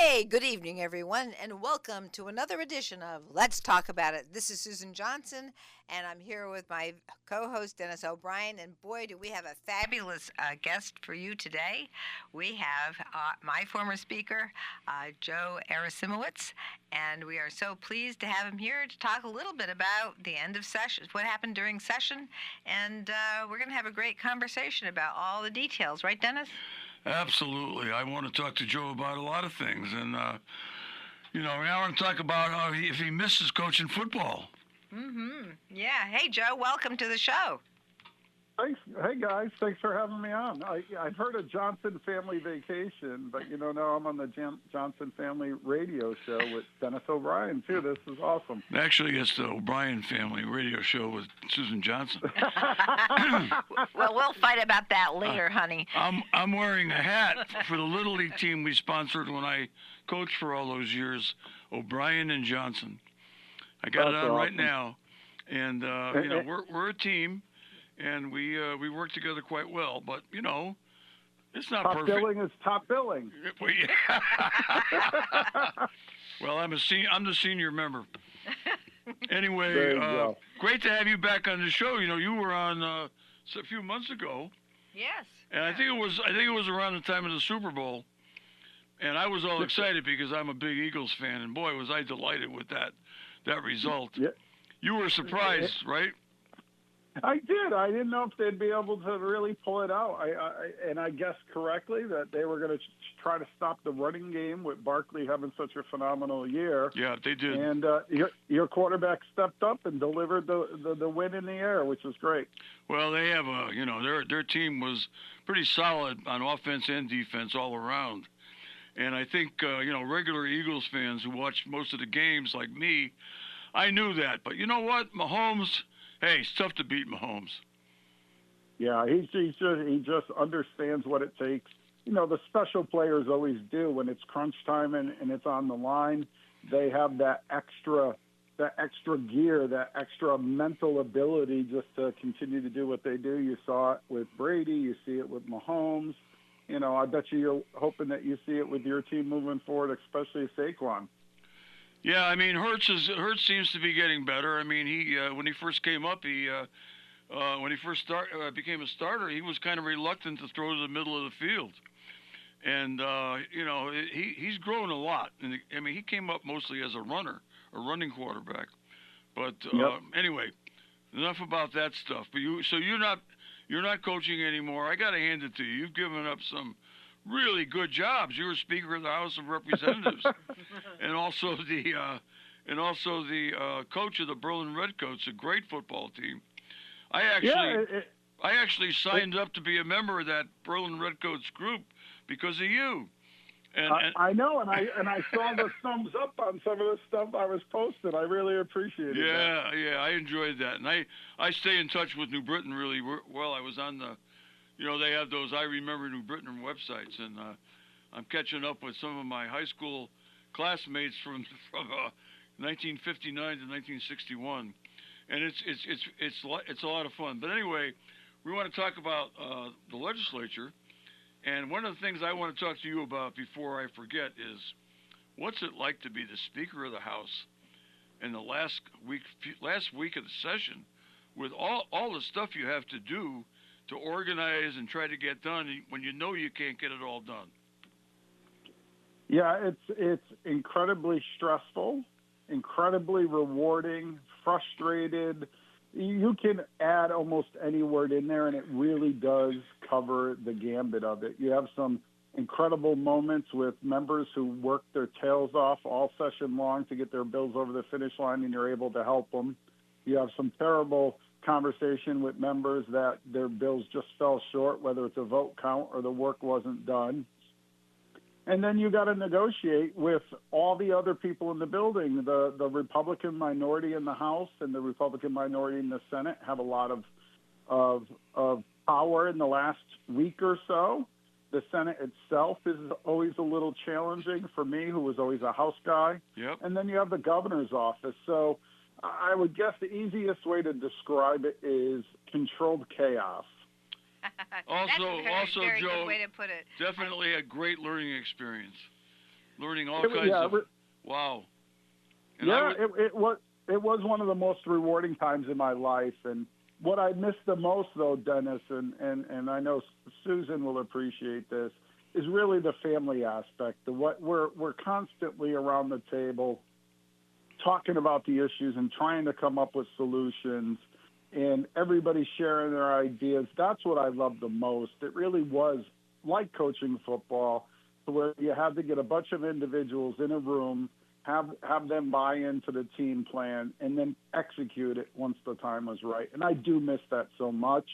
Hey, good evening, everyone, and welcome to another edition of Let's Talk About It. This is Susan Johnson, and I'm here with my co host, Dennis O'Brien. And boy, do we have a fabulous guest for you today. We have my former speaker, Joe Arasimowicz, and we are so pleased to have him here to talk a little bit about the end of session, what happened during session, and we're going to have a great conversation about all the details, right, Dennis? Absolutely. I want to talk to Joe about a lot of things. And, I want to talk about if he misses coaching football. Yeah. Hey, Joe, welcome to the show. Thanks. Hey, guys. Thanks for having me on. I've heard of Johnson Family Vacation, but, now I'm on the Johnson Family Radio Show with Dennis O'Brien, too. This is awesome. Actually, it's the O'Brien Family Radio Show with Susan Johnson. Well, we'll fight about that later, honey. I'm wearing a hat for the Little League team we sponsored when I coached for all those years, O'Brien and Johnson. I got it on right now. And, we're a team. And we work together quite well, but it's not perfect. Top billing is top billing. Well, I'm the senior member. Anyway, great to have you back on the show. You were on a few months ago. Yes. And I think it was around the time of the Super Bowl, and I was all excited because I'm a big Eagles fan, and boy, was I delighted with that result. Yeah. You were surprised, right? I did. I didn't know if they'd be able to really pull it out. I guessed correctly that they were going to try to stop the running game with Barkley having such a phenomenal year. Yeah, they did. And your quarterback stepped up and delivered the win in the air, which was great. Well, they have their team was pretty solid on offense and defense all around. And I think regular Eagles fans who watched most of the games like me, I knew that. But you know what, Mahomes. Hey, it's tough to beat Mahomes. Yeah, he just understands what it takes. The special players always do when it's crunch time and it's on the line. They have that extra gear, that extra mental ability just to continue to do what they do. You saw it with Brady. You see it with Mahomes. I bet you're hoping that you see it with your team moving forward, especially Saquon. Yeah, I mean, Hurts seems to be getting better. I mean, he when he first came up, when he first became a starter, he was kind of reluctant to throw to the middle of the field, and he's grown a lot. And he came up mostly as a running quarterback. But anyway, enough about that stuff. But you're not coaching anymore. I got to hand it to you. You've given up some really good jobs. You were Speaker of the House of Representatives, and also the coach of the Berlin Redcoats, a great football team. I actually signed up to be a member of that Berlin Redcoats group because of you. And I know, and I saw the thumbs up on some of the stuff I was posting. I really appreciated that. Yeah, I enjoyed that, and I stay in touch with New Britain really well. I was on the. They have those I Remember New Britain websites, and I'm catching up with some of my high school classmates from 1959 to 1961, and it's a lot of fun. But anyway, we want to talk about the legislature, and one of the things I want to talk to you about before I forget is what's it like to be the Speaker of the House in the last week of the session with all the stuff you have to do to organize and try to get done when you can't get it all done. Yeah, it's incredibly stressful, incredibly rewarding, frustrated. You can add almost any word in there, and it really does cover the gambit of it. You have some incredible moments with members who work their tails off all session long to get their bills over the finish line, and you're able to help them. You have some terrible conversation with members that their bills just fell short, whether it's a vote count or the work wasn't done. And then you got to negotiate with all the other people in the building. The Republican minority in the House and the Republican minority in the Senate have a lot of power in the last week or so. The Senate itself is always a little challenging for me, who was always a House guy. Yep. And then you have the governor's office. So I would guess the easiest way to describe it is controlled chaos. That's a very Joe, good way to put it. Definitely a great learning experience. learning all kinds of. Wow. And yeah, it was one of the most rewarding times in my life. And what I missed the most, though, Dennis, and I know Susan will appreciate this, is really the family aspect. What we're constantly around the table talking about the issues and trying to come up with solutions, and everybody sharing their ideas. That's what I love the most. It really was like coaching football, where you had to get a bunch of individuals in a room, have them buy into the team plan, and then execute it once the time was right. And I do miss that so much.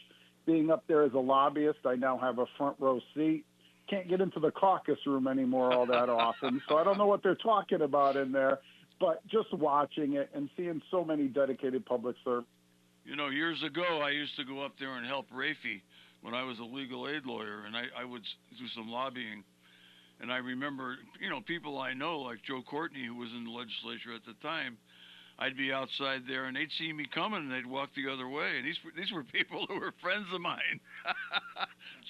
Being up there as a lobbyist, I now have a front row seat. Can't get into the caucus room anymore all that often, so I don't know what they're talking about in there. But just watching it and seeing so many dedicated public servants. You know, years ago, I used to go up there and help Rafi when I was a legal aid lawyer, and I would do some lobbying. And I remember, you know, people I know, like Joe Courtney, who was in the legislature at the time, I'd be outside there, and they'd see me coming, and they'd walk the other way. And these were people who were friends of mine.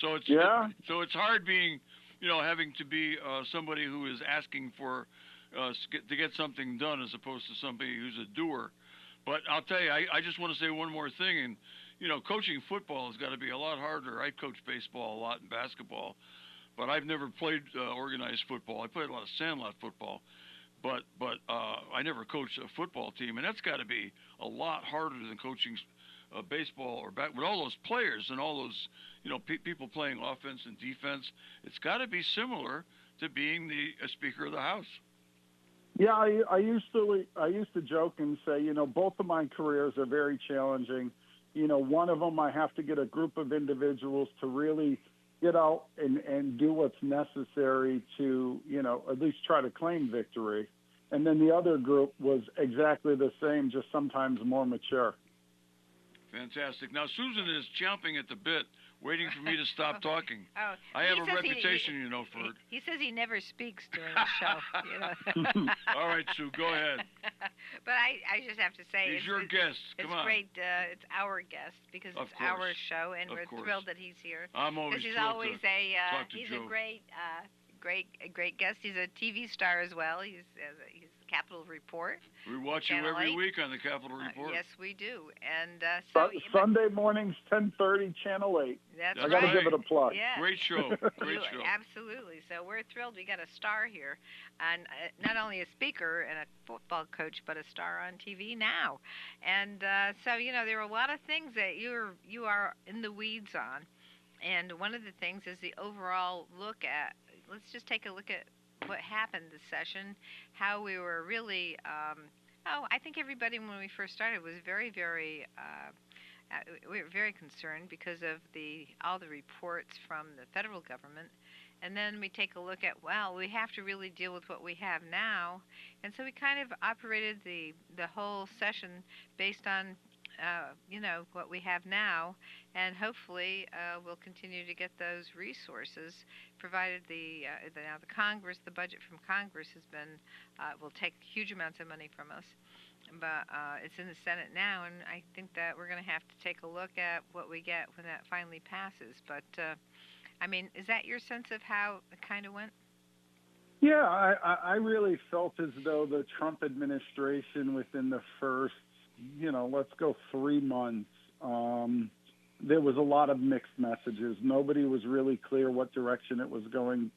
So it's hard being, you know, having to be somebody who is asking for to get something done as opposed to somebody who's a doer. But I'll tell you, I just want to say one more thing. And, you know, coaching football has got to be a lot harder. I coach baseball a lot and basketball, but I've never played organized football. I played a lot of sandlot football, but I never coached a football team, and that's got to be a lot harder than coaching baseball or with all those players and all those, you know, people playing offense and defense. It's got to be similar to being the Speaker of the House. Yeah, I used to joke and say, you know, both of my careers are very challenging. You know, one of them I have to get a group of individuals to really get out and do what's necessary to, you know, at least try to claim victory. And then the other group was exactly the same, just sometimes more mature. Fantastic. Now, Susan is chomping at the bit, waiting for me to stop talking. Oh, I have a reputation, you know, for it. He says he never speaks during the show. You know. All right, Sue, go ahead. But I just have to say, he's your guest. Come on. It's great. It's our guest because it's our show, and we're thrilled that he's here. I'm always he's thrilled always to talk to he's Joe. a great guest. He's a TV star as well. He's Capitol Report. We watch you every week on the Capitol Report. Yes, we do. And Sunday mornings, 10:30, Channel 8. That's I got to give it a plug. Yeah. Great show. Great show. Absolutely. So we're thrilled we got a star here, and not only a speaker and a football coach, but a star on TV now. And so, you know, there are a lot of things that you are in the weeds on. And one of the things is the overall look at. Let's just take a look at what happened this session, how we were really, I think everybody when we first started was very, very, we were very concerned because of all the reports from the federal government. And then we take a look at, well, we have to really deal with what we have now. And so we kind of operated the whole session based on you know, what we have now, and hopefully we'll continue to get those resources, provided now the Congress, the budget from Congress has been, will take huge amounts of money from us, but it's in the Senate now, and I think that we're going to have to take a look at what we get when that finally passes. But, I mean, is that your sense of how it kind of went? Yeah, I really felt as though the Trump administration within the first, you know, let's go 3 months, there was a lot of mixed messages. Nobody was really clear what direction it was going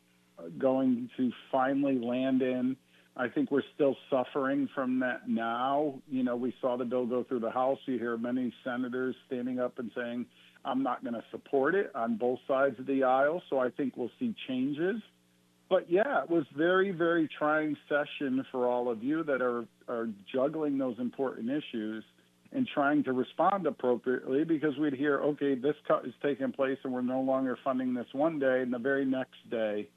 to finally land in. I think we're still suffering from that now. You know, we saw the bill go through the House. You hear many senators standing up and saying, I'm not going to support it on both sides of the aisle. So I think we'll see changes. But, yeah, it was very, very trying session for all of you that are juggling those important issues and trying to respond appropriately, because we'd hear, okay, this cut is taking place and we're no longer funding this one day, and the very next day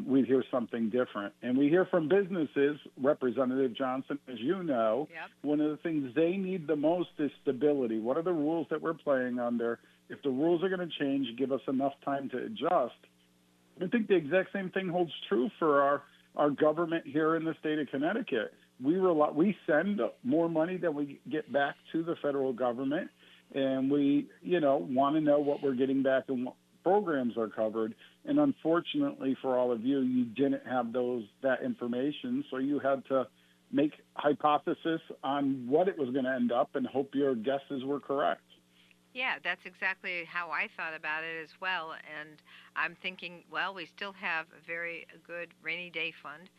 we'd hear something different. And we hear from businesses, Representative Johnson, as you know, one of the things they need the most is stability. What are the rules that we're playing under? If the rules are going to change, give us enough time to adjust. I think the exact same thing holds true for our government here in the state of Connecticut. We send more money than we get back to the federal government, and we, you know, want to know what we're getting back and programs are covered. And unfortunately for all of you, you didn't have that information, so you had to make hypothesis on what it was going to end up and hope your guesses were correct. Yeah, that's exactly how I thought about it as well. And I'm thinking, well, we still have a very good rainy day fund.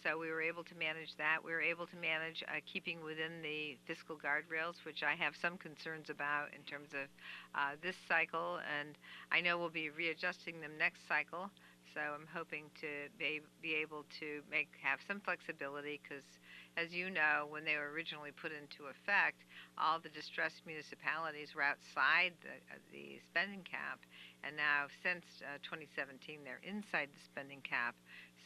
So we were able to manage that. We were able to manage keeping within the fiscal guardrails, which I have some concerns about in terms of this cycle. And I know we'll be readjusting them next cycle. So I'm hoping to be able to have some flexibility because, as you know, when they were originally put into effect, all the distressed municipalities were outside the spending cap, and now since 2017 they're inside the spending cap.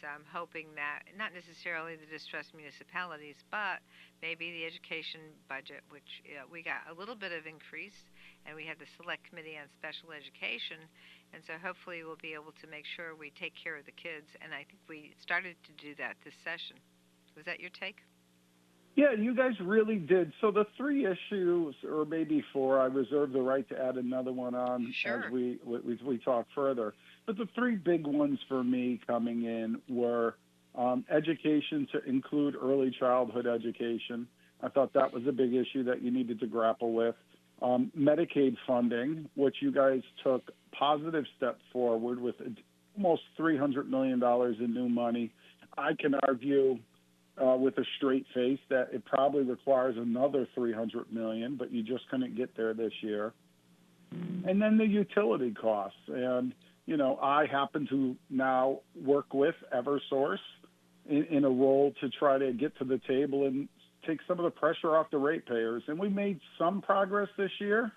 So I'm hoping that not necessarily the distressed municipalities, but maybe the education budget, which we got a little bit of increase, and we had the select committee on special education, and so hopefully we'll be able to make sure we take care of the kids, and I think we started to do that this session. Was that your take? Yeah, you guys really did. So the 3 issues, or maybe 4, I reserve the right to add another one on Sure. as we talk further. But the 3 big ones for me coming in were education to include early childhood education. I thought that was a big issue that you needed to grapple with. Medicaid funding, which you guys took positive step forward with almost $300 million in new money. I can argue with a straight face that it probably requires another $300 million, but you just couldn't get there this year. And then the utility costs. And, I happen to now work with Eversource in a role to try to get to the table and take some of the pressure off the ratepayers. And we made some progress this year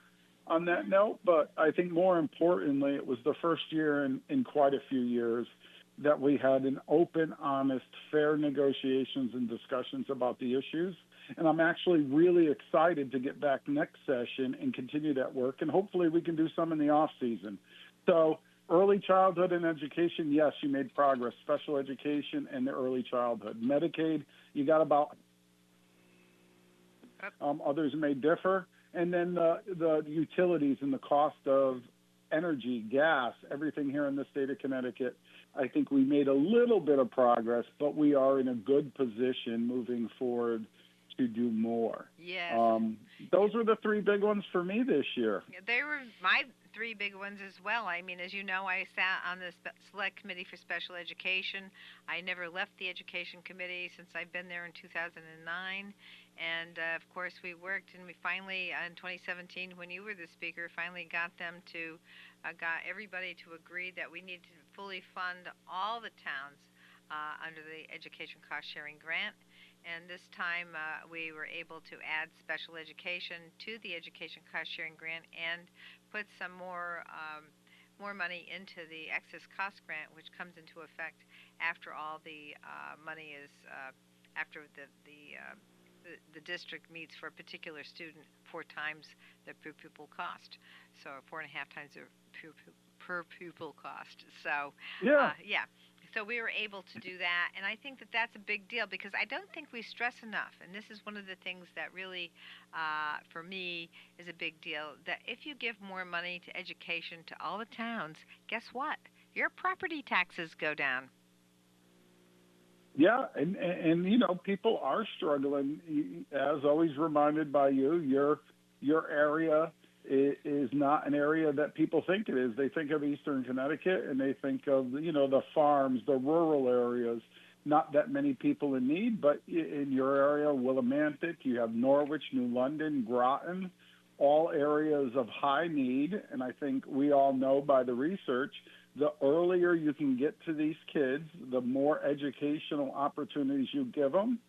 on that note, but I think more importantly, it was the first year in quite a few years that we had an open, honest, fair negotiations and discussions about the issues. And I'm actually really excited to get back next session and continue that work. And hopefully we can do some in the off season. So early childhood and education, yes, you made progress. Special education and the early childhood. Medicaid, you got about, others may differ. And then the utilities and the cost of energy, gas, everything here in the state of Connecticut, I think we made a little bit of progress, but we are in a good position moving forward to do more. Yes. Those were the 3 big ones for me this year. They were my 3 big ones as well. I mean, as you know, I sat on the Select Committee for Special Education. I never left the Education Committee since I've been there in 2009. And, of course, we worked, and we finally, in 2017, when you were the speaker, finally got them to, got everybody to agree that we need to fully fund all the towns under the Education Cost Sharing Grant. And this time we were able to add special education to the Education Cost Sharing Grant and put some more money into the Excess Cost Grant, which comes into effect after all the money is, after the district meets for a particular student 4 times the per pupil cost, so 4.5 times the per pupil cost. So yeah. So we were able to do that, and I think that that's a big deal because I don't think we stress enough, and this is one of the things that really, for me, is a big deal, that if you give more money to education to all the towns, guess what? Your property taxes go down. Yeah, and people are struggling. As always reminded by you, your area is not an area that people think it is. They think of Eastern Connecticut, and they think of, the farms, the rural areas, not that many people in need, but in your area, Willimantic, you have Norwich, New London, Groton, all areas of high need. And I think we all know by the research, the earlier you can get to these kids, the more educational opportunities you give them,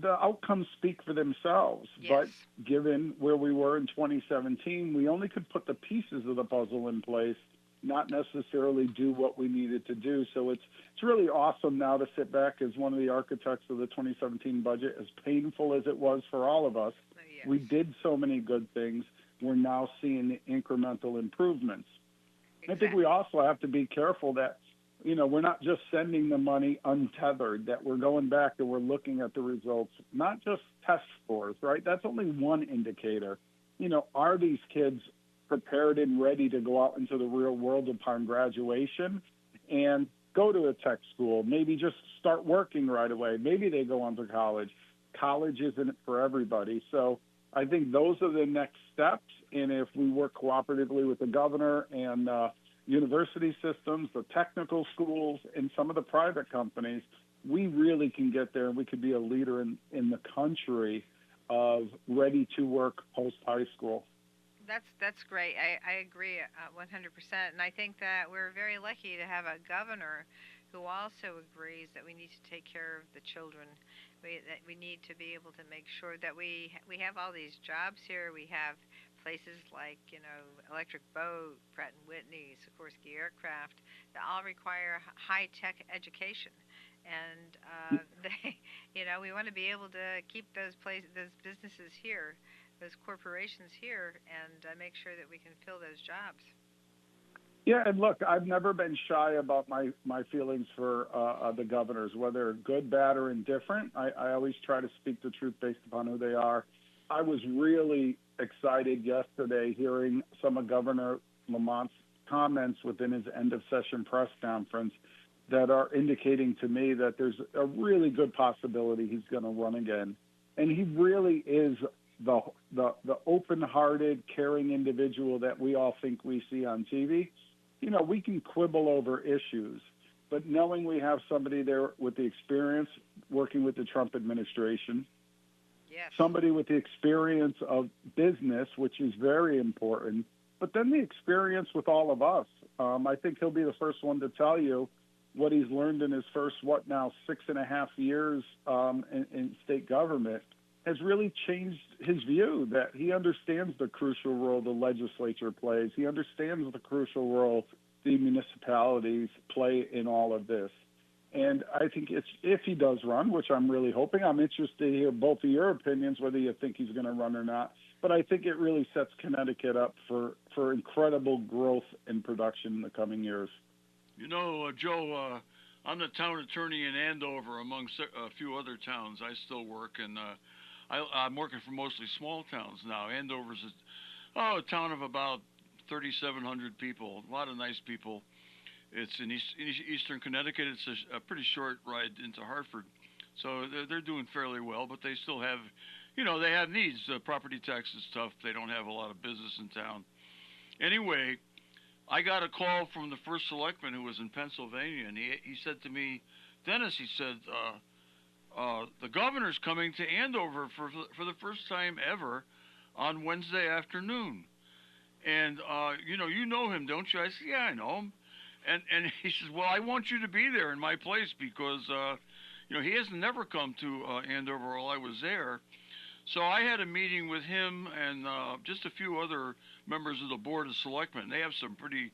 the outcomes speak for themselves. Yes. But given where we were in 2017, we only could put the pieces of the puzzle in place, not necessarily do what we needed to do. So it's really awesome now to sit back as one of the architects of the 2017 budget, as painful as it was for all of us. Yes. We did so many good things. We're now seeing the incremental improvements. Exactly. I think we also have to be careful that, we're not just sending the money untethered, that we're going back and we're looking at the results, not just test scores, right? That's only one indicator. Are these kids prepared and ready to go out into the real world upon graduation and go to a tech school, maybe just start working right away. Maybe they go on to college. College isn't for everybody. So I think those are the next steps. And if we work cooperatively with the governor and university systems, the technical schools, and some of the private companies, we really can get there, and we could be a leader in the country of ready to work post high school. That's great. I agree 100%. And I think that we're very lucky to have a governor who also agrees that we need to take care of the children. That we need to be able to make sure that we have all these jobs here. We have places like, Electric Boat, Pratt & Whitney, Sikorsky Aircraft, that all require high-tech education. And we want to be able to keep those businesses here, those corporations here, and make sure that we can fill those jobs. Yeah, and look, I've never been shy about my feelings for the governors, whether good, bad, or indifferent. I always try to speak the truth based upon who they are. I was really excited yesterday hearing some of Governor Lamont's comments within his end-of-session press conference that are indicating to me that there's a really good possibility he's going to run again. And he really is the open-hearted, caring individual that we all think we see on TV. We can quibble over issues, but knowing we have somebody there with the experience working with the Trump administration, yes, somebody with the experience of business, which is very important, but then the experience with all of us. I think he'll be the first one to tell you what he's learned in his first, 6.5 years in state government has really changed his view that he understands the crucial role the legislature plays. He understands the crucial role the municipalities play in all of this. And I think if he does run, which I'm really hoping, I'm interested to hear both of your opinions, whether you think he's going to run or not. But I think it really sets Connecticut up for incredible growth and production in the coming years. Joe, I'm the town attorney in Andover, among a few other towns. I still work, and I'm working for mostly small towns now. Andover's a town of about 3,700 people, a lot of nice people. It's in eastern Connecticut. It's a pretty short ride into Hartford. So they're doing fairly well, but they still have, they have needs. Property tax is tough. They don't have a lot of business in town. Anyway, I got a call from the first selectman who was in Pennsylvania, and he said to me, Dennis, he said, the governor's coming to Andover for the first time ever on Wednesday afternoon. And, you know him, don't you? I said, yeah, I know him. And he says, well, I want you to be there in my place because, he has never come to Andover while I was there. So I had a meeting with him and just a few other members of the Board of Selectmen. They have some pretty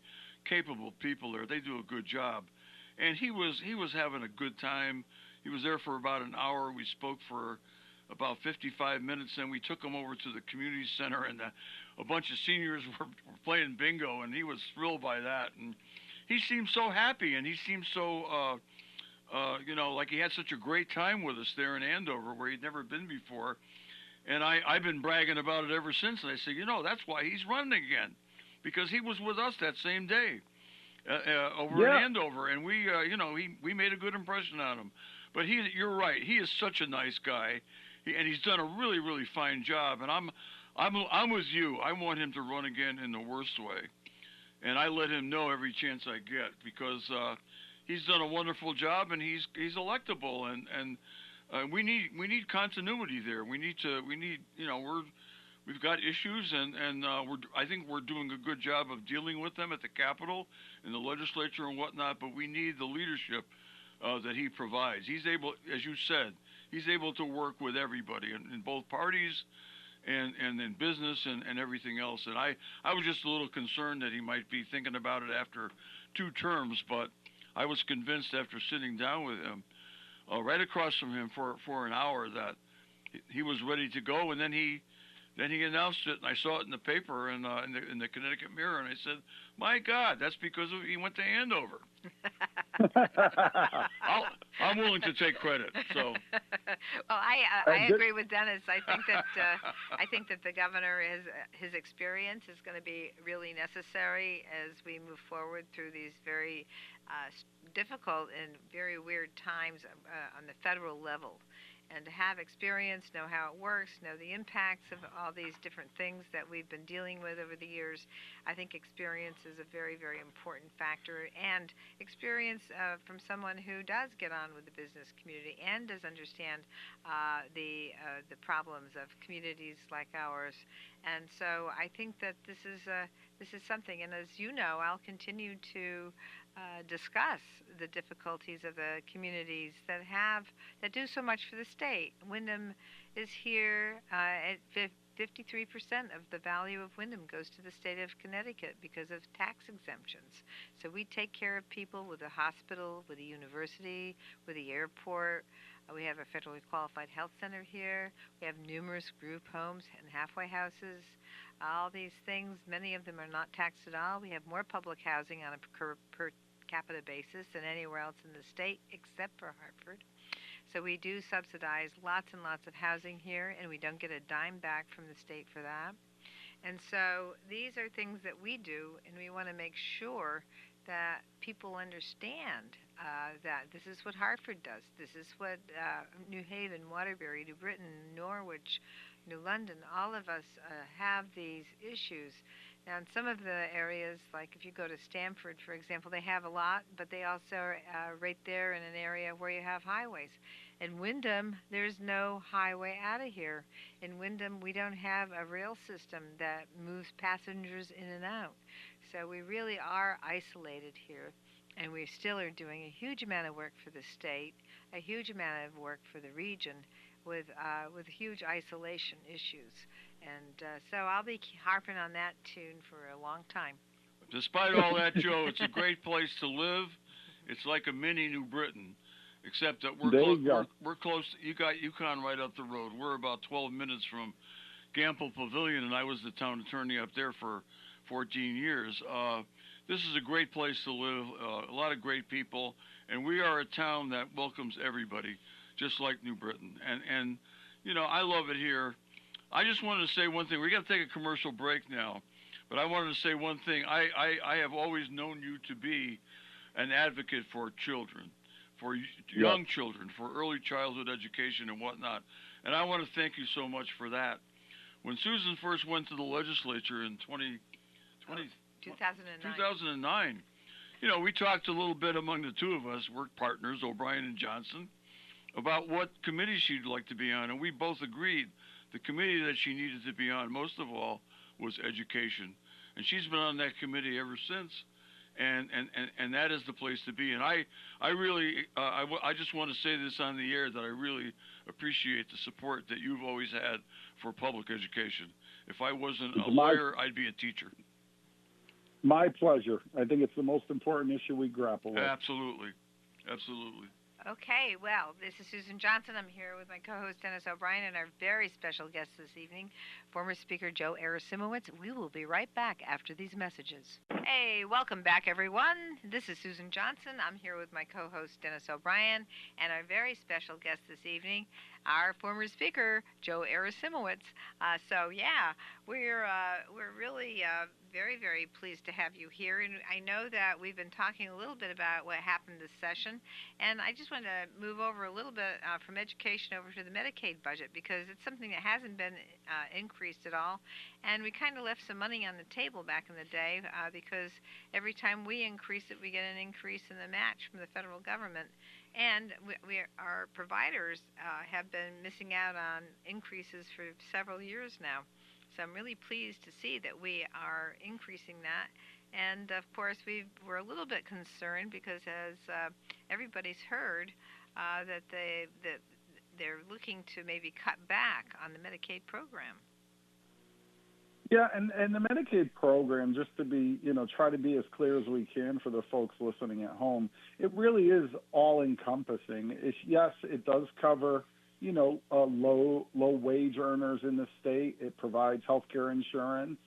capable people there. They do a good job. And he was having a good time. He was there for about an hour. We spoke for about 55 minutes. Then we took him over to the community center, and a bunch of seniors were playing bingo, and he was thrilled by that. And he seemed so happy, and he seemed so, like he had such a great time with us there in Andover, where he'd never been before. And I've been bragging about it ever since. And I said, that's why he's running again, because he was with us that same day over in Andover, and we made a good impression on him. But you're right. He is such a nice guy, and he's done a really, really fine job. And I'm with you. I want him to run again in the worst way, and I let him know every chance I get because he's done a wonderful job, and he's electable, and we need continuity there. We've got issues, and I think we're doing a good job of dealing with them at the Capitol, in the legislature, and whatnot. But we need the leadership that he provides. He's able, as you said, he's able to work with everybody in both parties and in business and everything else. And I was just a little concerned that he might be thinking about it after 2 terms, but I was convinced after sitting down with him, right across from him for an hour, that he was ready to go. And then he Then he announced it, and I saw it in the paper and in the Connecticut Mirror, and I said, "My God, that's because he went to Andover." I'm willing to take credit. So. Well, I agree with Dennis. I think that the governor his experience is going to be really necessary as we move forward through these very difficult and very weird times on the federal level. And to have experience, know how it works, know the impacts of all these different things that we've been dealing with over the years, I think experience is a very, very important factor. And experience from someone who does get on with the business community and does understand the problems of communities like ours. And so I think that this is something. And as you know, I'll continue to discuss the difficulties of the communities that do so much for the state. Wyndham is here at 53% of the value of Wyndham goes to the state of Connecticut because of tax exemptions. So we take care of people with a hospital, with a university, with the airport. We have a federally qualified health center here. We have numerous group homes and halfway houses. All these things, many of them are not taxed at all. We have more public housing on a per capita basis than anywhere else in the state except for Hartford. So we do subsidize lots and lots of housing here, and we don't get a dime back from the state for that. And so these are things that we do, and we want to make sure that people understand that this is what Hartford does. This is what New Haven, Waterbury, New Britain, Norwich, New London, all of us have these issues. Now, in some of the areas, like if you go to Stamford, for example, they have a lot, but they also are right there in an area where you have highways. In Wyndham, there's no highway out of here. In Wyndham, we don't have a rail system that moves passengers in and out. So we really are isolated here, and we still are doing a huge amount of work for the state, a huge amount of work for the region with huge isolation issues. And so I'll be harping on that tune for a long time. Despite all that, Joe, it's a great place to live. It's like a mini New Britain, except that we're close. You got UConn right up the road. We're about 12 minutes from Gamble Pavilion, and I was the town attorney up there for 14 years. This is a great place to live, a lot of great people, and we are a town that welcomes everybody, just like New Britain. And you know, I love it here. I just wanted to say one thing. We got to take a commercial break now, but I wanted to say one thing. I have always known you to be an advocate for children, for young children, for early childhood education and whatnot. And I want to thank you so much for that. When Susan first went to the legislature in 2009, you know, we talked a little bit among the two of us, work partners, O'Brien and Johnson, about what committee she'd like to be on, and we both agreed the committee that she needed to be on, most of all, was education. And she's been on that committee ever since, and that is the place to be. And I really, I just want to say this on the air, that I really appreciate the support that you've always had for public education. If I wasn't a lawyer, I'd be a teacher. My pleasure. I think it's the most important issue we grapple with. Absolutely. Absolutely. Okay, well, this is Susan Johnson. I'm here with my co-host Dennis O'Brien and our very special guest this evening, former Speaker Joe Arasimowicz. We will be right back after these messages. Hey, welcome back, everyone. This is Susan Johnson. I'm here with my co-host Dennis O'Brien and our very special guest this evening, our former Speaker Joe Arasimowicz. So yeah, we're really very, very pleased to have you here. And I know that we've been talking a little bit about what happened this session, and I just want to move over a little bit from education over to the Medicaid budget, because it's something that hasn't been increased at all. And we kind of left some money on the table back in the day because every time we increase it, we get an increase in the match from the federal government. And our providers have been missing out on increases for several years now. So I'm really pleased to see that we are increasing that. And of course, we're a little bit concerned because, as everybody's heard, that they're looking to maybe cut back on the Medicaid program. Yeah, and the Medicaid program, just to be, try to be as clear as we can for the folks listening at home, it really is all-encompassing. Yes, it does cover low wage earners in the state. It provides health care insurance.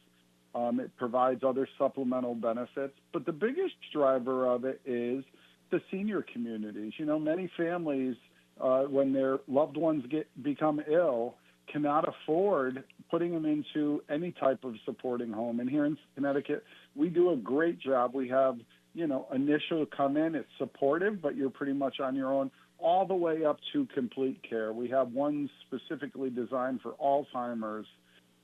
It provides other supplemental benefits. But the biggest driver of it is the senior communities. Many families, when their loved ones become ill, cannot afford putting them into any type of supporting home. And here in Connecticut, we do a great job. We have, initial come in, it's supportive, but you're pretty much on your own, all the way up to complete care. We have one specifically designed for Alzheimer's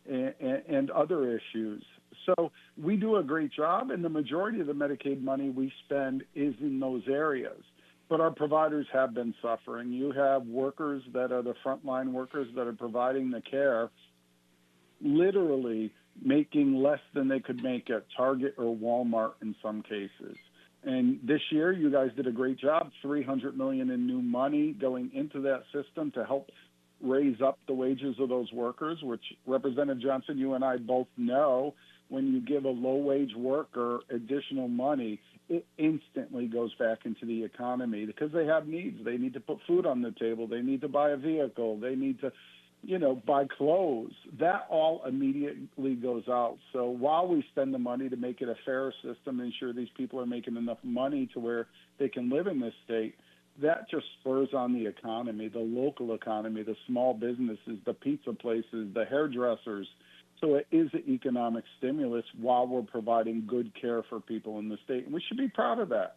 and other issues. So we do a great job, and the majority of the Medicaid money we spend is in those areas. But our providers have been suffering. You have workers that are the frontline workers that are providing the care, literally making less than they could make at Target or Walmart in some cases. And this year, you guys did a great job, $300 million in new money going into that system to help raise up the wages of those workers, which Representative Johnson, you and I both know, when you give a low-wage worker additional money, it instantly goes back into the economy because they have needs. They need to put food on the table. They need to buy a vehicle. They need to, buy clothes. That all immediately goes out. So while we spend the money to make it a fair system, ensure these people are making enough money to where they can live in this state, that just spurs on the economy, the local economy, the small businesses, the pizza places, the hairdressers. So it is an economic stimulus while we're providing good care for people in the state. And we should be proud of that.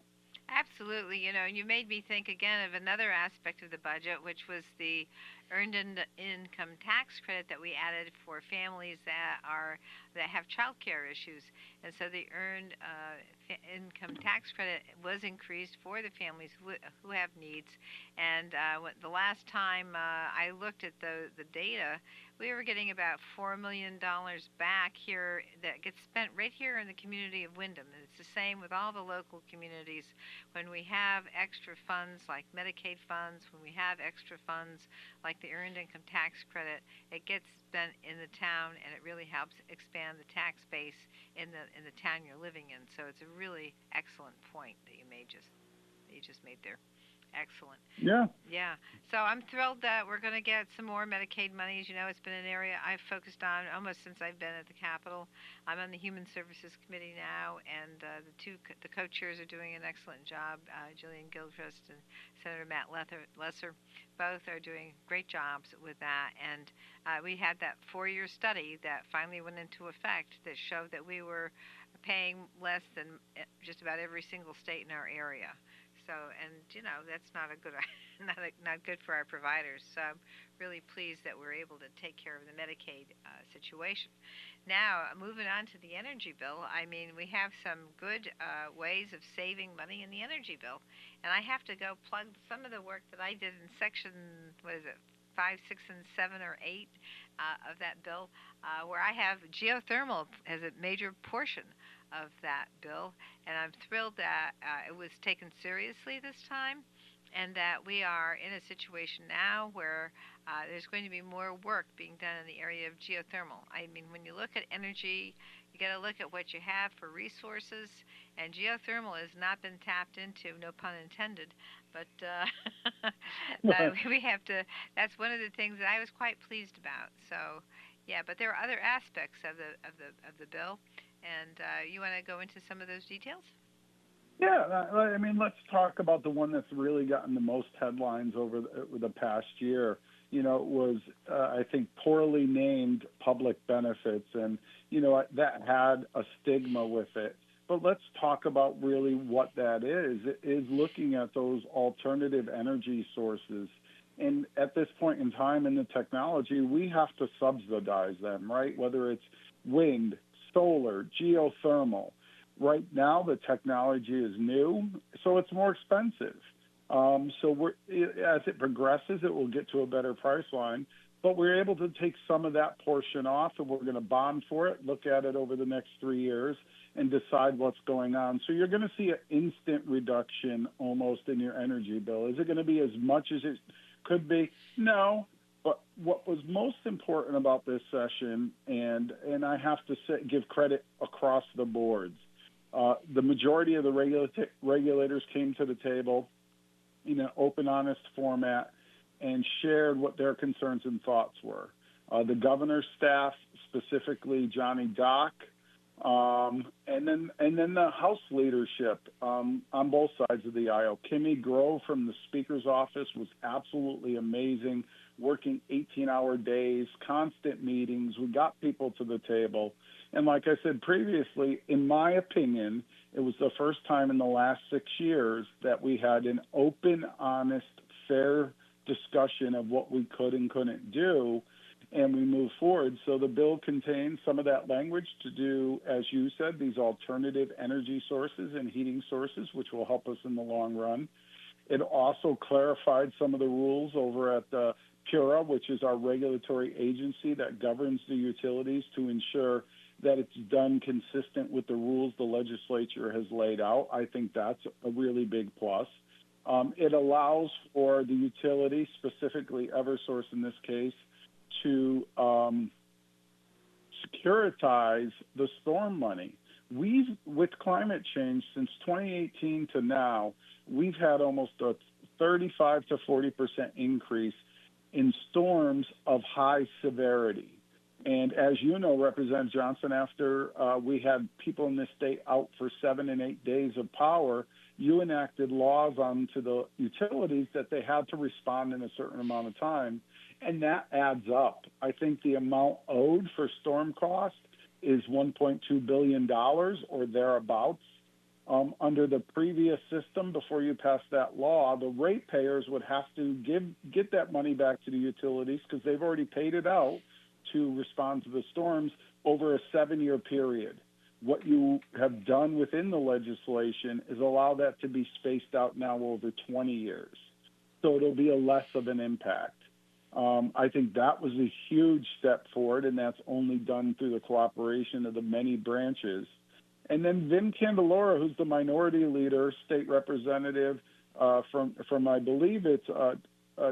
Absolutely. You made me think again of another aspect of the budget, which was the earned income tax credit that we added for families that have child care issues. And so the earned income tax credit was increased for the families who have needs. And the last time I looked at the data, we were getting about $4 million back here that gets spent right here in the community of Windham. And it's the same with all the local communities. When we have extra funds like Medicaid funds, when we have extra funds like the earned income tax credit, it gets spent in the town, and it really helps expand the tax base in the town you're living in. So it's a really excellent point that you just made there. Excellent. Yeah. Yeah. So I'm thrilled that we're going to get some more Medicaid monies. It's been an area I've focused on almost since I've been at the Capitol. I'm on the Human Services Committee now, and the co-chairs are doing an excellent job. Jillian Gilchrist and Senator Matt Lesser both are doing great jobs with that. And we had that 4-year study that finally went into effect that showed that we were paying less than just about every single state in our area. So, and that's not good for our providers. So I'm really pleased that we're able to take care of the Medicaid situation. Now, moving on to the energy bill, we have some good ways of saving money in the energy bill. And I have to go plug some of the work that I did in section, 5, 6, and 7 or 8 of that bill, where I have geothermal as a major portion of that bill, and I'm thrilled that it was taken seriously this time, and that we are in a situation now where there's going to be more work being done in the area of geothermal. When you look at energy, you got to look at what you have for resources, and geothermal has not been tapped into, no pun intended, but we have to. That's one of the things that I was quite pleased about. So, yeah, but there are other aspects of the bill. And you want to go into some of those details? Yeah, let's talk about the one that's really gotten the most headlines over the past year. It was, I think, poorly named public benefits, and, that had a stigma with it. But let's talk about really what that is. It is looking at those alternative energy sources. And at this point in time in the technology, we have to subsidize them, right? Whether it's wind, solar, geothermal. Right now, the technology is new, so it's more expensive. As it progresses, it will get to a better price line. But we're able to take some of that portion off, and we're going to bond for it, look at it over the next 3 years, and decide what's going on. So you're going to see an instant reduction almost in your energy bill. Is it going to be as much as it could be? No. But what was most important about this session, and I have to give credit across the boards, the majority of the regulators came to the table in an open, honest format and shared what their concerns and thoughts were. The governor's staff, specifically Johnny Dock, and then the House leadership on both sides of the aisle. Kimmy Grove from the Speaker's office was absolutely amazing, working 18-hour days, constant meetings. We got people to the table. And like I said previously, in my opinion, it was the first time in the last 6 years that we had an open, honest, fair discussion of what we could and couldn't do, and we moved forward. So the bill contains some of that language to do, as you said, these alternative energy sources and heating sources, which will help us in the long run. It also clarified some of the rules over at the PURA, which is our regulatory agency that governs the utilities, to ensure that it's done consistent with the rules the legislature has laid out. I think that's a really big plus. It allows for the utility, specifically Eversource in this case, to securitize the storm money. With climate change, since 2018 to now, we've had almost a 35 to 40% increase in storms of high severity. And as you know, Representative Johnson, after we had people in this state out for 7 and 8 days of power, you enacted laws onto the utilities that they had to respond in a certain amount of time, and that adds up. I think the amount owed for storm cost is $1.2 billion or thereabouts. Under the previous system, before you passed that law, the ratepayers would have to get that money back to the utilities because they've already paid it out to respond to the storms over a 7-year period. What you have done within the legislation is allow that to be spaced out now over 20 years. So it'll be a less of an impact. I think that was a huge step forward, and that's only done through the cooperation of the many branches. And then Vin Candelora, who's the minority leader, state representative from I believe it's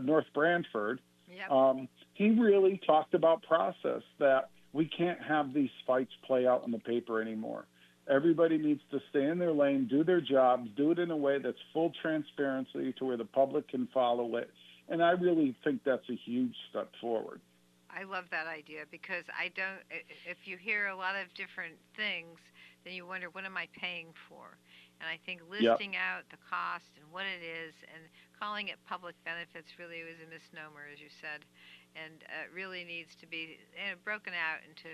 North Branford, Yep. He really talked about process, that we can't have these fights play out in the paper anymore. Everybody needs to stay in their lane, do their jobs, do it in a way that's full transparency to where the public can follow it. And I really think that's a huge step forward. I love that idea because if you hear a lot of different things, then you wonder, what am I paying for? And I think listing out the cost and what it is and calling it public benefits really was a misnomer, as you said. And it really needs to be broken out into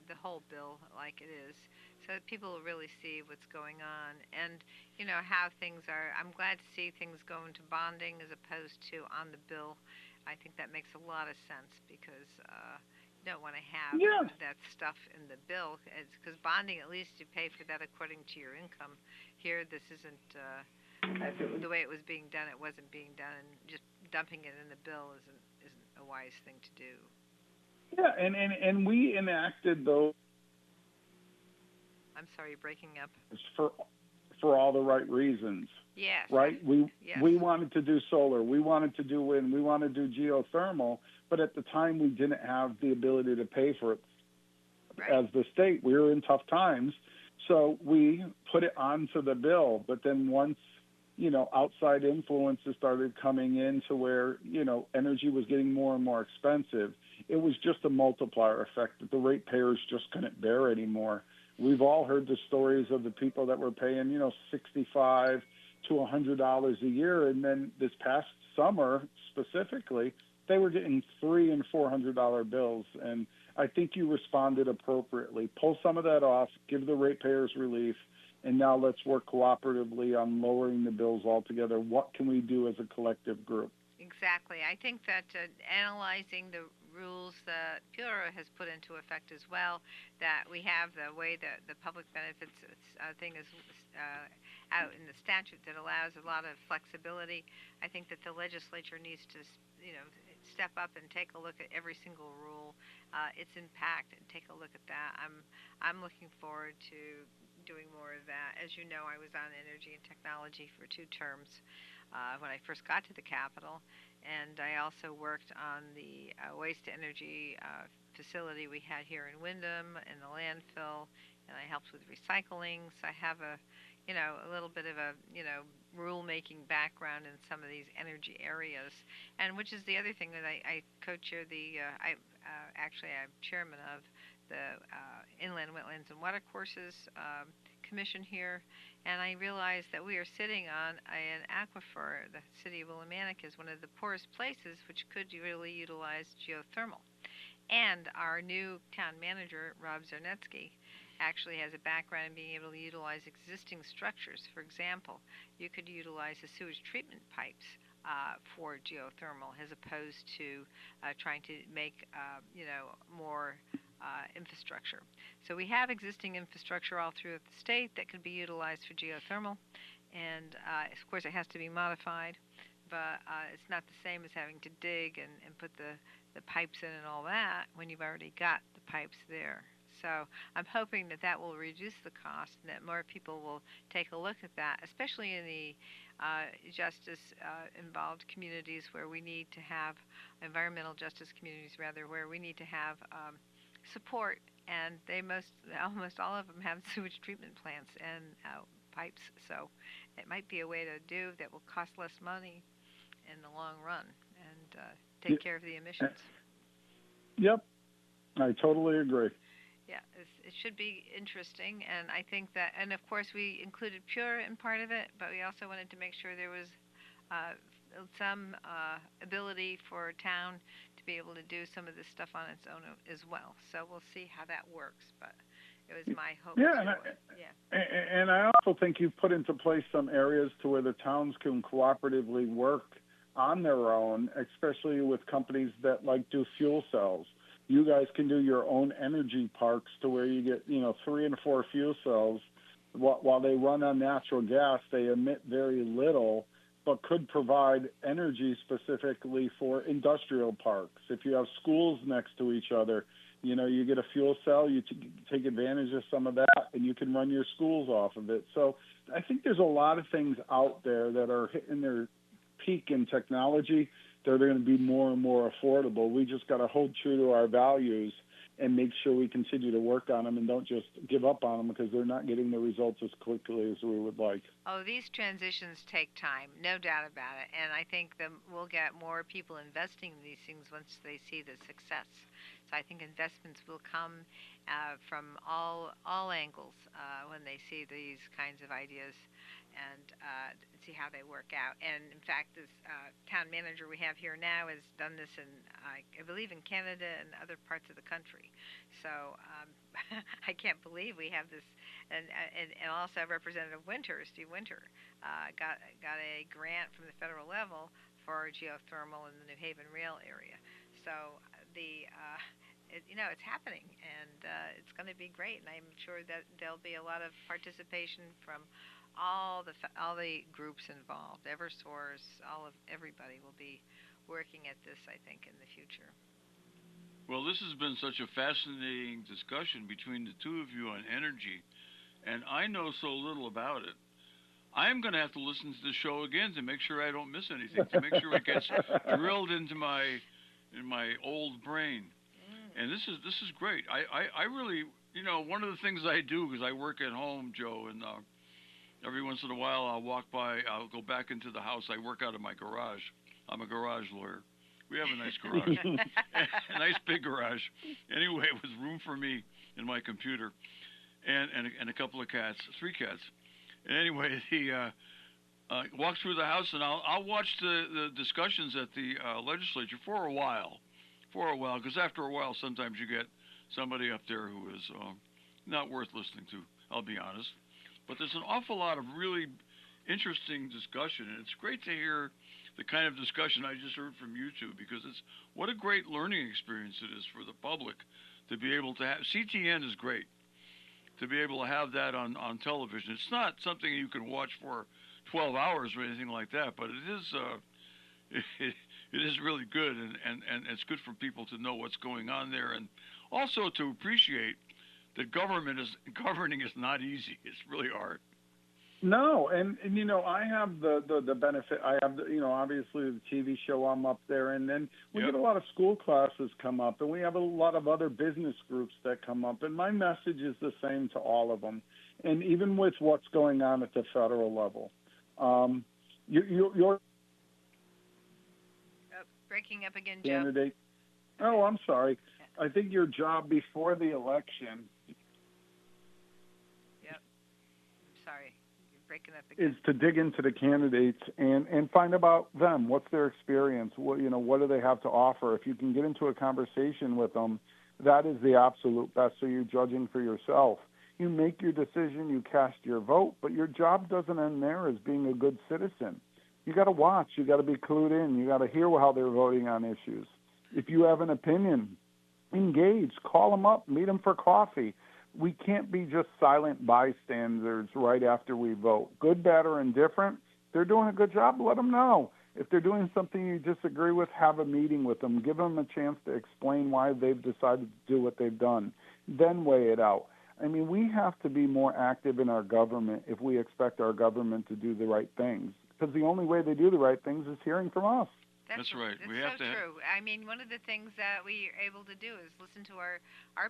the whole bill like it is, so that people will really see what's going on and, how things are. I'm glad to see things go into bonding as opposed to on the bill. I think that makes a lot of sense because you don't want to have that stuff in the bill. Because bonding, at least you pay for that according to your income. Here, this isn't the way it was being done. It wasn't being done, and just dumping it in the bill isn't a wise thing to do. Yeah, and we enacted those. I'm sorry, you're breaking up. For all the right reasons. Yes. Right? We wanted to do solar. We wanted to do wind. We wanted to do geothermal. But at the time, we didn't have the ability to pay for it. Right. As the state, we were in tough times. So we put it onto the bill. But then once, outside influences started coming in to where, energy was getting more and more expensive, it was just a multiplier effect that the ratepayers just couldn't bear anymore. We've all heard the stories of the people that were paying, $65 to $100 a year, and then this past summer specifically, they were getting $300 and $400 bills. And I think you responded appropriately. Pull some of that off, give the ratepayers relief, and now let's work cooperatively on lowering the bills altogether. What can we do as a collective group? Exactly. I think that analyzing the rules that PURA has put into effect as well, that we have the way that the public benefits thing is out in the statute that allows a lot of flexibility. I think that the legislature needs to, step up and take a look at every single rule, its impact, and take a look at that. I'm looking forward to doing more of that. As you know, I was on energy and technology for 2 terms. When I first got to the Capitol, and I also worked on the waste-to-energy facility we had here in Windham and the landfill, and I helped with recycling. So I have a little bit of a, rulemaking background in some of these energy areas, and which is the other thing that I co-chair I'm chairman of the Inland Wetlands and Watercourses Commission here, and I realized that we are sitting on an aquifer. The city of Willimantic is one of the poorest places, which could really utilize geothermal. And our new town manager, Rob Zernetsky, actually has a background in being able to utilize existing structures. For example, you could utilize the sewage treatment pipes for geothermal as opposed to trying to make more infrastructure. So we have existing infrastructure all throughout the state that could be utilized for geothermal, and of course it has to be modified, but it's not the same as having to dig and put the pipes in and all that when you've already got the pipes there. So I'm hoping that that will reduce the cost and that more people will take a look at that, especially in the justice-involved communities where we need to have environmental justice communities, rather, where we need to have support. And almost all of them have sewage treatment plants and pipes. So it might be a way to do that will cost less money in the long run and take care of the emissions. Yep, I totally agree. Yeah, it should be interesting, and I think that, and of course we included Pure in part of it, but we also wanted to make sure there was some ability for a town to be able to do some of this stuff on its own as well. So we'll see how that works, but it was my hope. And I also think you've put into place some areas to where the towns can cooperatively work on their own, especially with companies that do fuel cells. You guys can do your own energy parks to where you get 3 and 4 fuel cells. While they run on natural gas, they emit very little, but could provide energy specifically for industrial parks. If you have schools next to each other, you get a fuel cell, you take advantage of some of that, and you can run your schools off of it. So I think there's a lot of things out there that are hitting their peak in technology. They're going to be more and more affordable. We just got to hold true to our values and make sure we continue to work on them and don't just give up on them because they're not getting the results as quickly as we would like. Oh, these transitions take time, no doubt about it. And I think that we'll get more people investing in these things once they see the success. So I think investments will come from all angles when they see these kinds of ideas and see how they work out. And in fact, this town manager we have here now has done this in, I believe, in Canada and other parts of the country. So I can't believe we have this. And also Representative Winter, Steve Winter, got a grant from the federal level for geothermal in the New Haven rail area. So it's happening, and it's going to be great. And I'm sure that there'll be a lot of participation from all the groups involved. Eversource, everybody will be working at this, I think, in the future. Well, this has been such a fascinating discussion between the two of you on energy, and I know so little about it. I'm going to have to listen to the show again to make sure I don't miss anything, to make sure it gets drilled into my old brain. And this is great. I really, one of the things I do, because I work at home, Joe, and every once in a while I'll walk by, I'll go back into the house. I work out of my garage. I'm a garage lawyer. We have a nice garage, a nice big garage. Anyway, with room for me and my computer, and a couple of cats, 3 cats. And anyway, he walks through the house, and I'll watch the discussions at the legislature for a while, because after a while, sometimes you get somebody up there who is not worth listening to. I'll be honest. But there's an awful lot of really interesting discussion, and it's great to hear the kind of discussion I just heard from you two, because what a great learning experience it is for the public to be able to have. CTN is great, to be able to have that on television. It's not something you can watch for 12 hours or anything like that, but it is really good, and it's good for people to know what's going on there, and also to appreciate that governing is not easy. It's really hard. No, and I have the benefit. I have obviously the TV show. I'm up there, and then we get a lot of school classes come up, and we have a lot of other business groups that come up. And my message is the same to all of them. And even with what's going on at the federal level, Your Breaking up again, Joe. candidate. Oh, I'm sorry. I think your job before the election Yep. I'm sorry. You're breaking up again. is to dig into the candidates and find about them. What's their experience? What do they have to offer? If you can get into a conversation with them, that is the absolute best. So you're judging for yourself. You make your decision, you cast your vote, but your job doesn't end there as being a good citizen. You got to watch. You got to be clued in. You got to hear how they're voting on issues. If you have an opinion, engage. Call them up. Meet them for coffee. We can't be just silent bystanders right after we vote. Good, bad, or indifferent, they're doing a good job, let them know. If they're doing something you disagree with, have a meeting with them. Give them a chance to explain why they've decided to do what they've done. Then weigh it out. I mean, we have to be more active in our government if we expect our government to do the right things. Because the only way they do the right things is hearing from us. That's right. It's We have so to true. I mean, one of the things that we are able to do is listen to our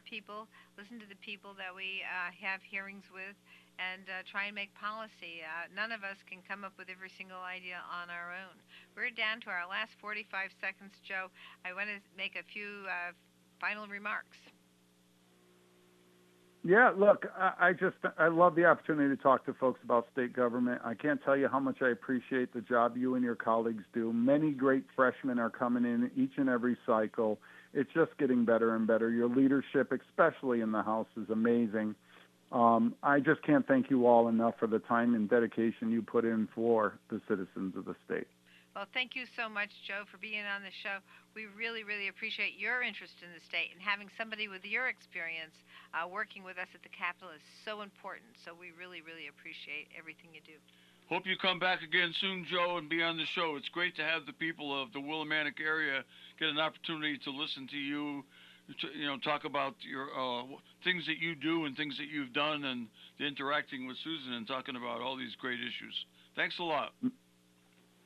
people, listen to the people that we have hearings with, and try and make policy. None of us can come up with every single idea on our own. We're down to our last 45 seconds, Joe. I want to make a few final remarks. Yeah, look, I love the opportunity to talk to folks about state government. I can't tell you how much I appreciate the job you and your colleagues do. Many great freshmen are coming in each and every cycle. It's just getting better and better. Your leadership, especially in the House, is amazing. I just can't thank you all enough for the time and dedication you put in for the citizens of the state. Well, thank you so much, Joe, for being on the show. We really, really appreciate your interest in the state, and having somebody with your experience working with us at the Capitol is so important. So we really, really appreciate everything you do. hope you come back again soon, Joe, and be on the show. It's great to have the people of the Willimantic area get an opportunity to listen to you, talk about your things that you do and things that you've done, and the interacting with Susan and talking about all these great issues. Thanks a lot.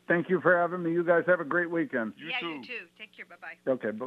Thank you for having me. You guys have a great weekend. You too. You too. Take care. Bye-bye. Okay, bye-bye.